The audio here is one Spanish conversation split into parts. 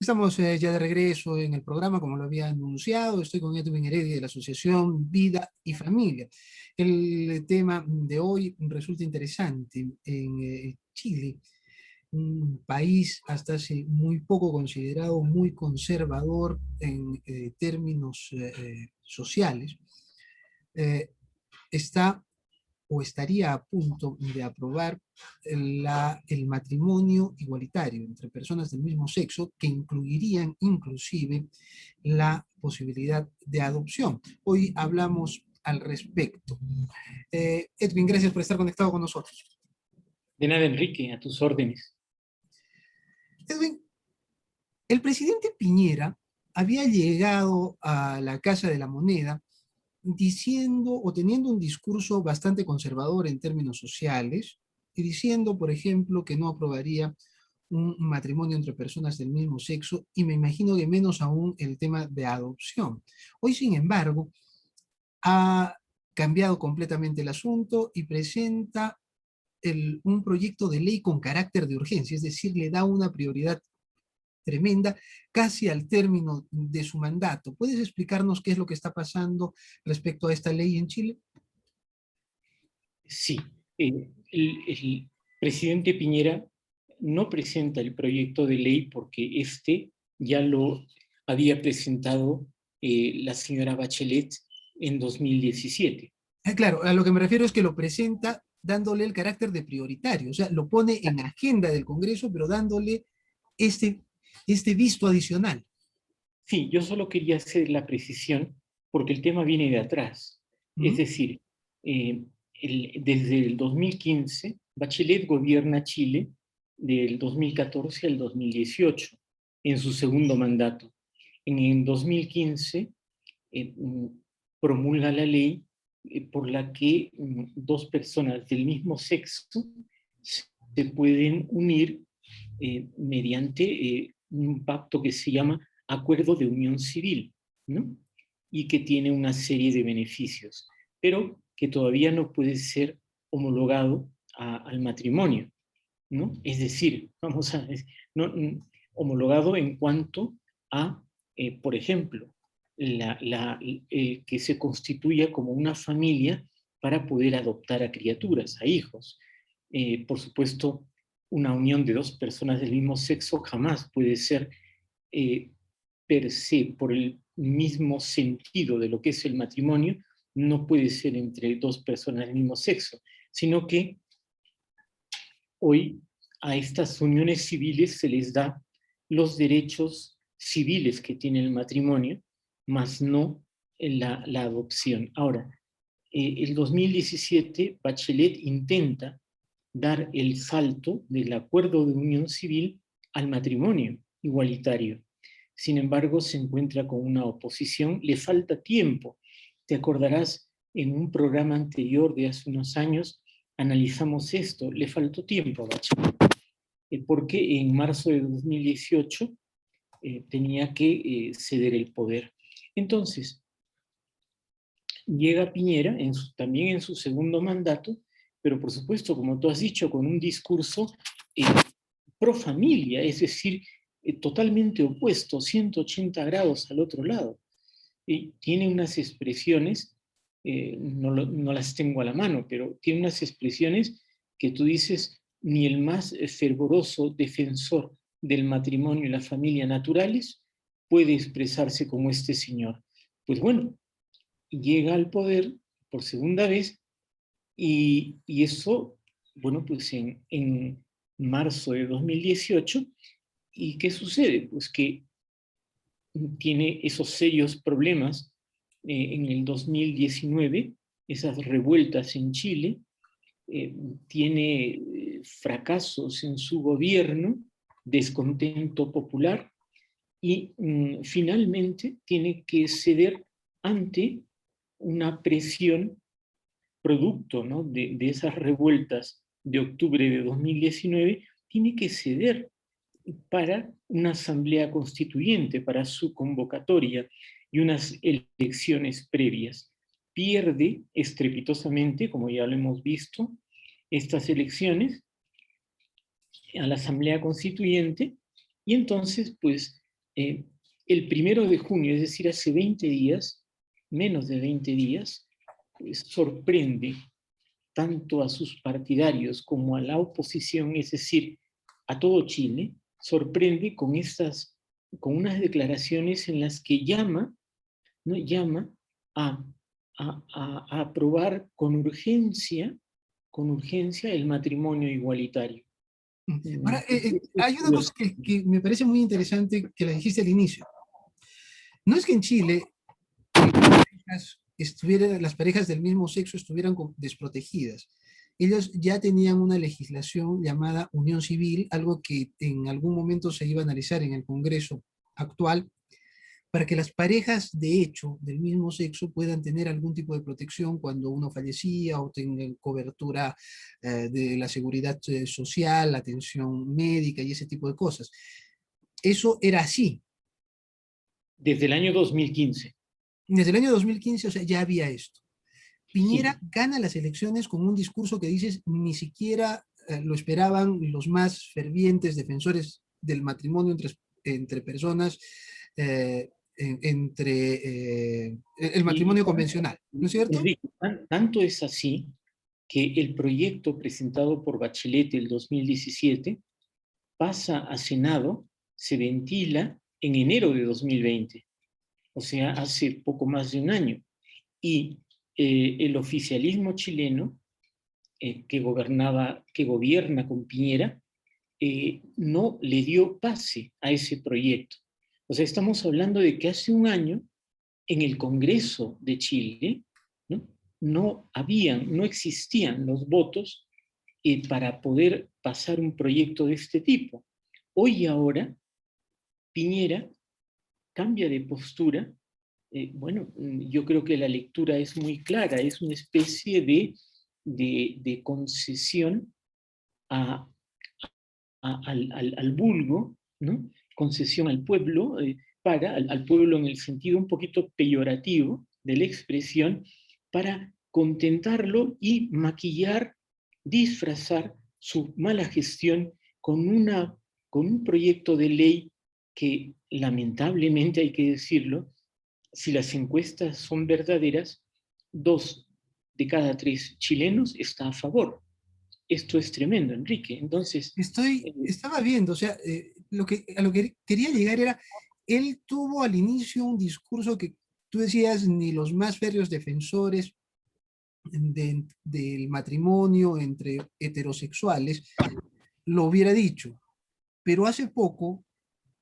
Estamos ya de regreso en el programa, como lo había anunciado. Estoy con Edwin Heredia de la Asociación Vida y Familia. El tema de hoy resulta interesante. En Chile, un país hasta hace muy poco considerado muy conservador en términos sociales, eh, está o estaría a punto de aprobar el matrimonio igualitario entre personas del mismo sexo, que incluirían inclusive la posibilidad de adopción. Hoy hablamos al respecto. Edwin, gracias por estar conectado con nosotros. De nada, Enrique, a tus órdenes. Edwin, el presidente Piñera había llegado a la Casa de la Moneda diciendo o teniendo un discurso bastante conservador en términos sociales y diciendo, por ejemplo, que no aprobaría un matrimonio entre personas del mismo sexo y me imagino que menos aún el tema de adopción. Hoy, sin embargo, ha cambiado completamente el asunto y presenta un proyecto de ley con carácter de urgencia, es decir, le da una prioridad tremenda casi al término de su mandato. ¿Puedes explicarnos qué es lo que está pasando respecto a esta ley en Chile? Sí, el presidente Piñera no presenta el proyecto de ley porque este ya lo había presentado la señora Bachelet en 2017. Claro, a lo que me refiero es que lo presenta dándole el carácter de prioritario, o sea, lo pone en agenda del Congreso, pero dándole este, este visto adicional. Sí, yo solo quería hacer la precisión porque el tema viene de atrás. Es decir, desde el 2015, Bachelet gobierna Chile del 2014 al 2018, en su segundo mandato. En el 2015 promulga la ley por la que dos personas del mismo sexo se pueden unir mediante un pacto que se llama Acuerdo de Unión Civil, ¿no? Y que tiene una serie de beneficios, pero que todavía no puede ser homologado al matrimonio, ¿no? Es decir, vamos a no, homologado en cuanto a, por ejemplo, que se constituya como una familia para poder adoptar a criaturas, a hijos. Por supuesto, una unión de dos personas del mismo sexo jamás puede ser per se, por el mismo sentido de lo que es el matrimonio, no puede ser entre dos personas del mismo sexo, sino que hoy a estas uniones civiles se les da los derechos civiles que tiene el matrimonio, más no la adopción. Ahora, el 2017, Bachelet intenta dar el salto del acuerdo de unión civil al matrimonio igualitario. Sin embargo, se encuentra con una oposición, le falta tiempo. Te acordarás, en un programa anterior de hace unos años, analizamos esto, le faltó tiempo a Bachelet, porque en marzo de 2018 tenía que ceder el poder. Entonces, llega Piñera, también en su segundo mandato, pero por supuesto, como tú has dicho, con un discurso pro familia, es decir, totalmente opuesto, 180 grados al otro lado. Tiene unas expresiones, no las tengo a la mano, pero tiene unas expresiones que tú dices, ni el más fervoroso defensor del matrimonio y la familia naturales puede expresarse como este señor. Pues bueno, llega al poder por segunda vez y eso, bueno, pues en marzo de 2018, ¿y qué sucede? Pues que tiene esos serios problemas en el 2019, esas revueltas en Chile, tiene fracasos en su gobierno, descontento popular, y finalmente tiene que ceder ante una presión producto, ¿no?, de esas revueltas de octubre de 2019, tiene que ceder para una asamblea constituyente, para su convocatoria y unas elecciones previas. Pierde estrepitosamente, como ya lo hemos visto, estas elecciones a la asamblea constituyente y entonces pues el 1 de junio, es decir, hace 20 días, menos de 20 días, pues, sorprende tanto a sus partidarios como a la oposición, es decir, a todo Chile, sorprende con unas declaraciones en las que llama, ¿no? llama a, a aprobar con urgencia el matrimonio igualitario. Ahora, hay una cosa que me parece muy interesante que la dijiste al inicio. No es que en Chile las parejas del mismo sexo estuvieran desprotegidas. Ellos ya tenían una legislación llamada unión civil, algo que en algún momento se iba a analizar en el Congreso actual, para que las parejas de hecho del mismo sexo puedan tener algún tipo de protección cuando uno fallecía o tengan cobertura de la seguridad social, atención médica y ese tipo de cosas. Eso era así. Desde el año 2015. Desde el año 2015, o sea, ya había esto. Piñera Sí. gana las elecciones con un discurso que dices ni siquiera lo esperaban los más fervientes defensores del matrimonio entre personas, el matrimonio convencional, ¿no es cierto? Enrique, tanto es así que el proyecto presentado por Bachelet el 2017 pasa a Senado, se ventila en enero de 2020, o sea, hace poco más de un año. Y el oficialismo chileno, que gobierna con Piñera, no le dio pase a ese proyecto. O sea, estamos hablando de que hace un año, en el Congreso de Chile, ¿no? No existían los votos para poder pasar un proyecto de este tipo. Hoy y ahora, Piñera cambia de postura. Bueno, yo creo que la lectura es muy clara, es una especie de concesión a, al vulgo, ¿no? Concesión al pueblo, al pueblo en el sentido un poquito peyorativo de la expresión, para contentarlo y maquillar, disfrazar su mala gestión con un proyecto de ley que lamentablemente, hay que decirlo, si las encuestas son verdaderas, 2 de cada 3 chilenos está a favor. Esto es tremendo, Enrique. Entonces, Estaba viendo, o sea, a lo que quería llegar era, él tuvo al inicio un discurso que tú decías, ni los más férreos defensores del matrimonio entre heterosexuales lo hubiera dicho, pero hace poco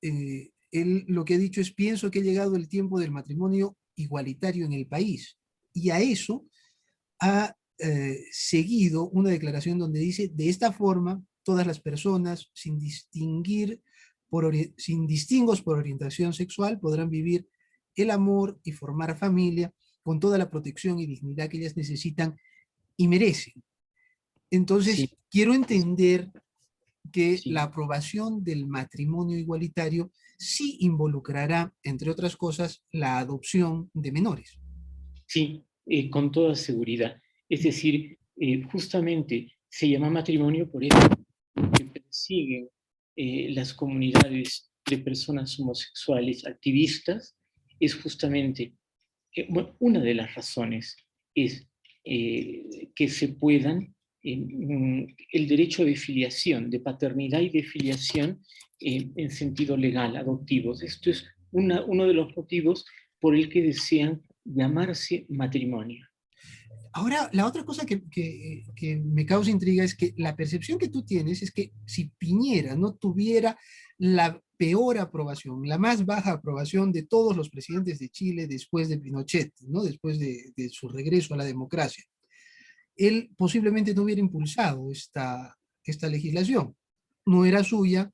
él lo que ha dicho es, pienso que ha llegado el tiempo del matrimonio igualitario en el país, y a eso ha seguido una declaración donde dice, de esta forma, todas las personas, sin distingos por orientación sexual, podrán vivir el amor y formar familia con toda la protección y dignidad que ellas necesitan y merecen. Entonces, sí, quiero entender que sí, la aprobación del matrimonio igualitario sí involucrará, entre otras cosas, la adopción de menores. sí, con toda seguridad. Es decir, justamente se llama matrimonio por eso, que persiguen las comunidades de personas homosexuales activistas, es justamente, bueno, una de las razones es que se puedan, el derecho de filiación, de paternidad y de filiación en sentido legal, adoptivos. Esto es uno de los motivos por el que desean llamarse matrimonio. Ahora, la otra cosa que me causa intriga es que la percepción que tú tienes es que si Piñera no tuviera la peor aprobación, la más baja aprobación de todos los presidentes de Chile después de Pinochet, ¿no? Después de su regreso a la democracia, él posiblemente no hubiera impulsado esta legislación. No era suya,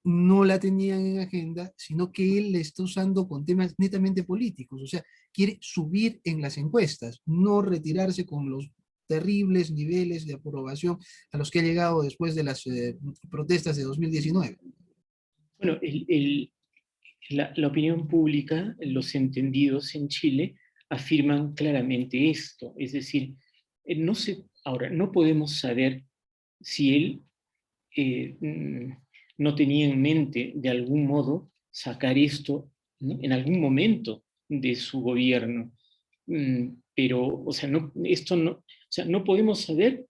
no la tenían en agenda, sino que él la está usando con temas netamente políticos, o sea, quiere subir en las encuestas, no retirarse con los terribles niveles de aprobación a los que ha llegado después de las protestas de 2019. Bueno, la opinión pública, los entendidos en Chile, afirman claramente esto. Es decir, ahora, no podemos saber si él no tenía en mente, de algún modo, sacar esto, ¿no?, en algún momento de su gobierno. Pero, o sea, no podemos saber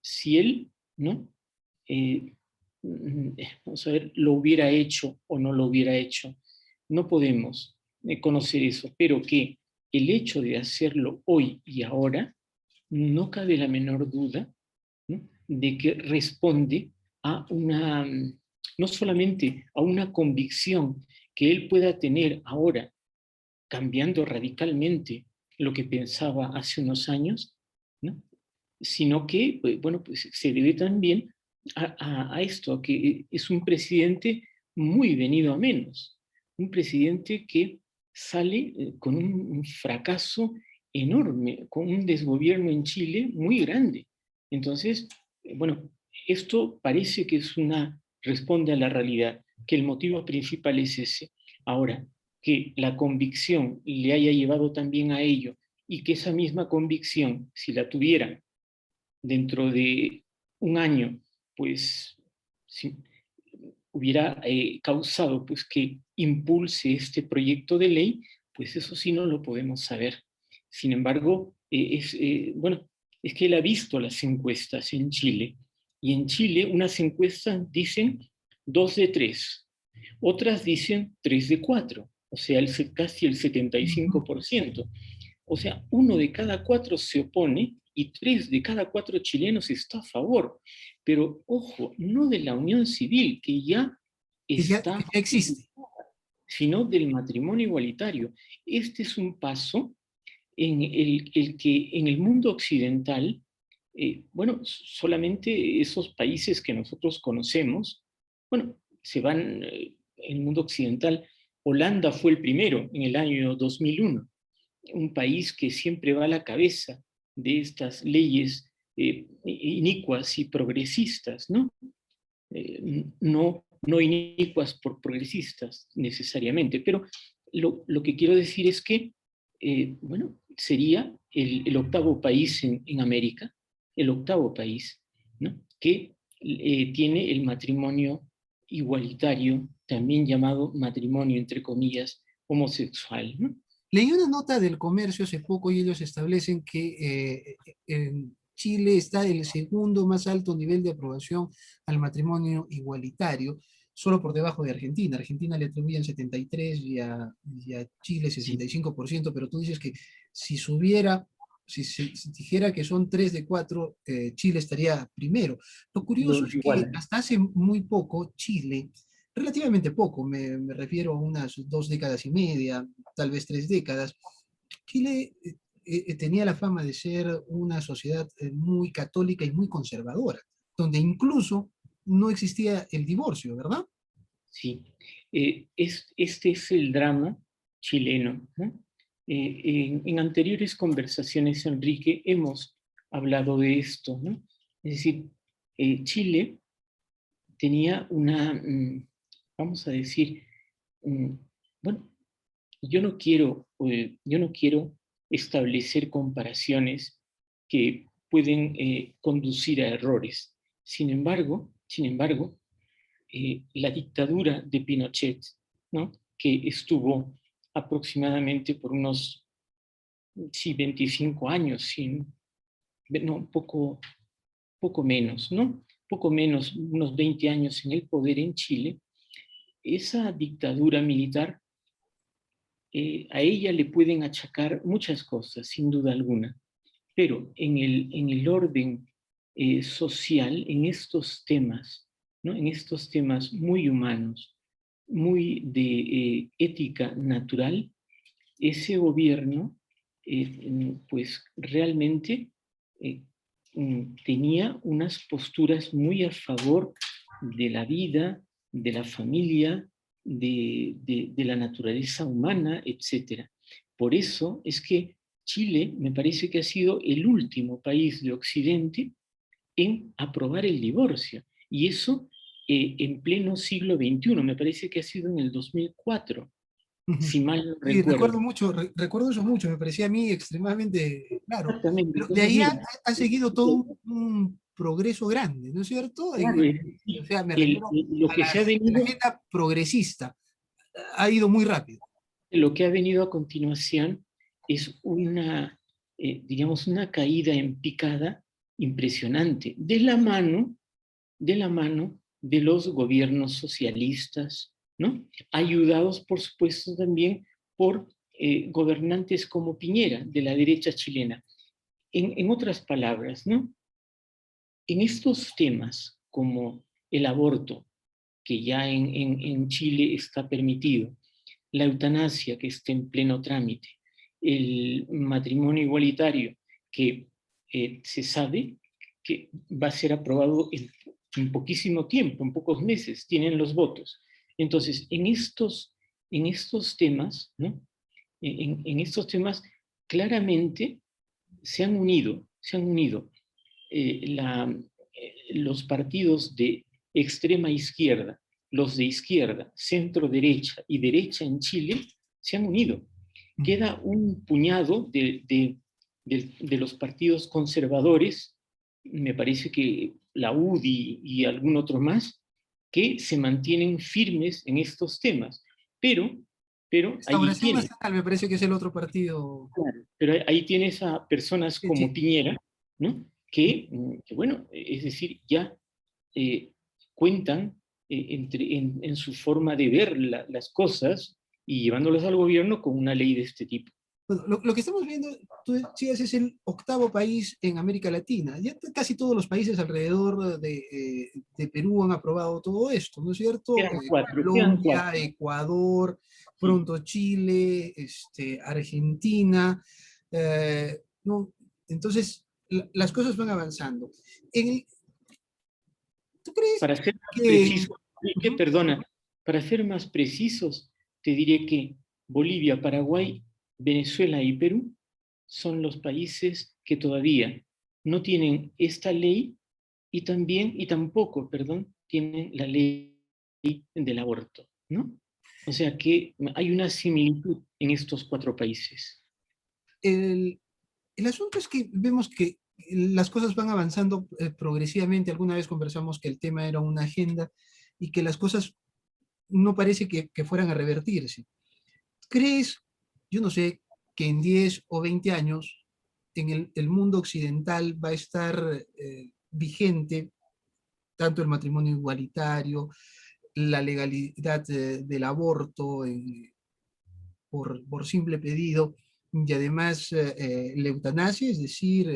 si él, ¿no?, vamos a ver, lo hubiera hecho o no lo hubiera hecho. No podemos conocer eso, pero que el hecho de hacerlo hoy y ahora, no cabe la menor duda, ¿no?, de que responde a no solamente a una convicción que él pueda tener ahora, cambiando radicalmente lo que pensaba hace unos años, ¿no?, sino que, bueno, pues se debe también a esto, a que es un presidente muy venido a menos, un presidente que sale con un fracaso enorme, con un desgobierno en Chile muy grande. Entonces, bueno, esto parece que responde a la realidad, que el motivo principal es ese. Ahora, que la convicción le haya llevado también a ello, y que esa misma convicción, si la tuviera dentro de un año, pues si hubiera causado pues que impulse este proyecto de ley, pues eso sí no lo podemos saber. Sin embargo, bueno, es que él ha visto las encuestas en Chile, y en Chile unas encuestas dicen 2 de 3, otras dicen 3 de 4, o sea, casi el 75%. O sea, 1 de cada 4 se opone y 3 de cada 4 chilenos está a favor. Pero ojo, no de la unión civil, que ya Que está, ya existe. sino del matrimonio igualitario. Este es un paso en el que en el mundo occidental, bueno, solamente esos países que nosotros conocemos, bueno, en el mundo occidental, Holanda fue el primero en el año 2001, un país que siempre va a la cabeza de estas leyes inicuas y progresistas, ¿no? No inicuas por progresistas necesariamente, pero lo que quiero decir es que, bueno, sería el octavo país en América, el octavo país, ¿no?, que tiene el matrimonio igualitario, también llamado matrimonio, entre comillas, homosexual, ¿no? Leí una nota del Comercio hace poco y ellos establecen que en Chile está el segundo más alto nivel de aprobación al matrimonio igualitario, solo por debajo de Argentina. Argentina le atribuyen 73 y a Chile Sí, 65%, pero tú dices que si subiera, si dijera que son 3 de 4, Chile estaría primero. Lo curioso es que igual. hasta hace muy poco Chile, relativamente poco, me refiero a unas 2 décadas y media, tal vez 3 décadas, Chile tenía la fama de ser una sociedad muy católica y muy conservadora, donde incluso no existía el divorcio, ¿verdad? Sí, este es el drama chileno, ¿no? En anteriores conversaciones, Enrique, hemos hablado de esto, ¿no? Es decir, Chile tenía vamos a decir, mm, bueno, yo no quiero establecer comparaciones que pueden conducir a errores. Sin embargo, la dictadura de Pinochet, ¿no?, que estuvo aproximadamente por unos, sí, 25 años, no, poco menos, ¿no? Poco menos, unos 20 años en el poder en Chile. Esa dictadura militar, a ella le pueden achacar muchas cosas, sin duda alguna, pero en el orden social, en estos temas, ¿no?, en estos temas muy humanos, muy de ética natural, ese gobierno, pues realmente eh, tenía unas posturas muy a favor de la vida, de la familia, de la naturaleza humana, etc. Por eso es que Chile me parece que ha sido el último país de Occidente en aprobar el divorcio. Y eso en pleno siglo XXI, me parece que ha sido en el 2004, Ujú. si mal no Sí, recuerdo. recuerdo mucho, recuerdo eso mucho, me parecía a mí extremadamente claro. Exactamente. Pero de Entonces, ahí mira, ha seguido todo un progreso grande, ¿no es cierto? claro, O sea, me el- refiero lo que se ha a la venido, agenda progresista. ha ido muy rápido. Lo que ha venido a continuación es digamos, una caída en picada impresionante, de la mano de los gobiernos socialistas, ¿no? Ayudados, por supuesto, también por gobernantes como Piñera, de la derecha chilena. En otras palabras, ¿no? En estos temas, como el aborto, que ya en Chile está permitido, la eutanasia, que está en pleno trámite, el matrimonio igualitario, que se sabe que va a ser aprobado en poquísimo tiempo, en pocos meses, tienen los votos. Entonces, en estos temas, ¿no? En estos temas, claramente se han unido los partidos de extrema izquierda, los de izquierda, centro derecha y derecha en Chile, se han unido. Queda un puñado de los partidos conservadores, me parece que la UDI y algún otro más, que se mantienen firmes en estos temas. Pero ahí Restauración tiene, Nacional me parece que es el otro partido. claro, pero ahí tienes a personas Sí, como sí. Piñera, ¿no? Que bueno, es decir, ya eh, cuentan en su forma de ver las cosas y llevándolas al gobierno con una ley de este tipo. Bueno, lo que estamos viendo, tú decías, es el octavo país en América Latina. Ya casi todos los países alrededor de Perú han aprobado todo esto, ¿no es cierto? Quedan Colombia, cuatro. Ecuador, Sí. pronto Chile, Argentina. ¿No? Entonces, las cosas van avanzando. En ¿Tú crees Para ser más que... preciso, Enrique, Ujú. perdona, para ser más precisos, te diré que Bolivia, Paraguay, Venezuela y Perú son los países que todavía no tienen esta ley y tampoco, perdón, tienen la ley del aborto, ¿no? O sea que hay una similitud en estos cuatro países. el, el asunto es que vemos que las cosas van avanzando progresivamente. Alguna vez conversamos que el tema era una agenda y que las cosas no parece que fueran a revertirse. ¿Crees, yo no sé, que en 10 o 20 años en el mundo occidental va a estar vigente tanto el matrimonio igualitario, la legalidad del aborto por simple pedido, y además la eutanasia, es decir,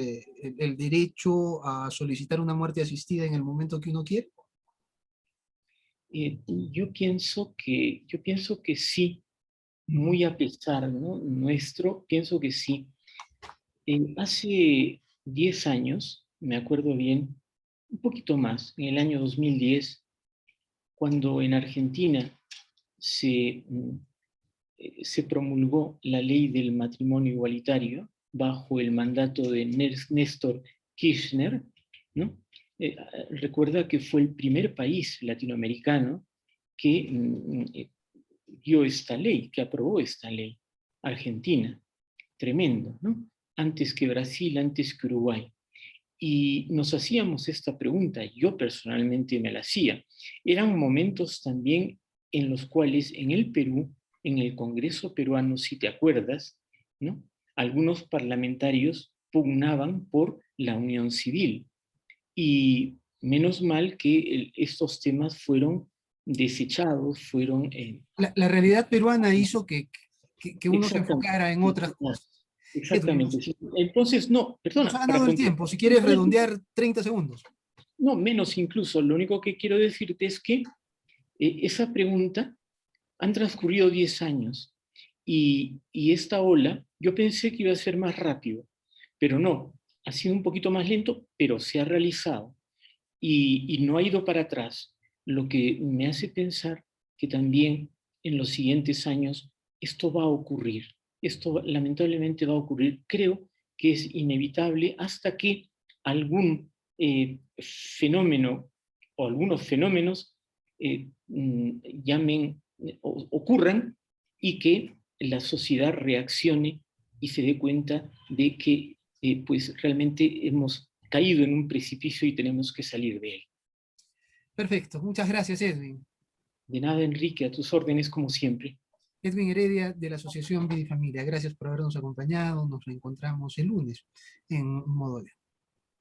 el derecho a solicitar una muerte asistida en el momento que uno quiere? Yo pienso que sí, Ujú. muy a pesar, ¿no? Nuestro, pienso que sí. Hace 10 años, me acuerdo bien, un poquito más, en el año 2010, cuando en Argentina se promulgó la ley del matrimonio igualitario bajo el mandato de Néstor Kirchner, ¿no? Recuerda que fue el primer país latinoamericano que dio esta ley, que aprobó esta ley, Argentina. Tremendo, ¿no? Antes que Brasil, antes que Uruguay. Y nos hacíamos esta pregunta, yo personalmente me la hacía. Eran momentos también en los cuales en el Perú, en el Congreso peruano, si te acuerdas, ¿no? Algunos parlamentarios pugnaban por la unión civil. Y menos mal que estos temas fueron desechados, fueron... La realidad peruana hizo que uno se exactamente. enfocara en otras cosas. Edwin, Exactamente. Sí. Entonces, no, nos ha perdona, para ganado el concluir, tiempo. Si quieres redondear 30 segundos. no, menos incluso, lo único que quiero decirte es que esa pregunta han transcurrido 10 años y esta ola, yo pensé que iba a ser más rápido, pero no, ha sido un poquito más lento, pero se ha realizado y no ha ido para atrás, lo que me hace pensar que también en los siguientes años esto va a ocurrir, esto lamentablemente va a ocurrir, creo que es inevitable hasta que algún fenómeno o algunos fenómenos llamen, ocurran y que la sociedad reaccione y se dé cuenta de que pues realmente hemos caído en un precipicio y tenemos que salir de él. Perfecto. Muchas gracias, Edwin. De nada, Enrique, a tus órdenes como siempre. Edwin Heredia de la Asociación Vida y Familia. Gracias por habernos acompañado. Nos reencontramos el lunes en Modo León.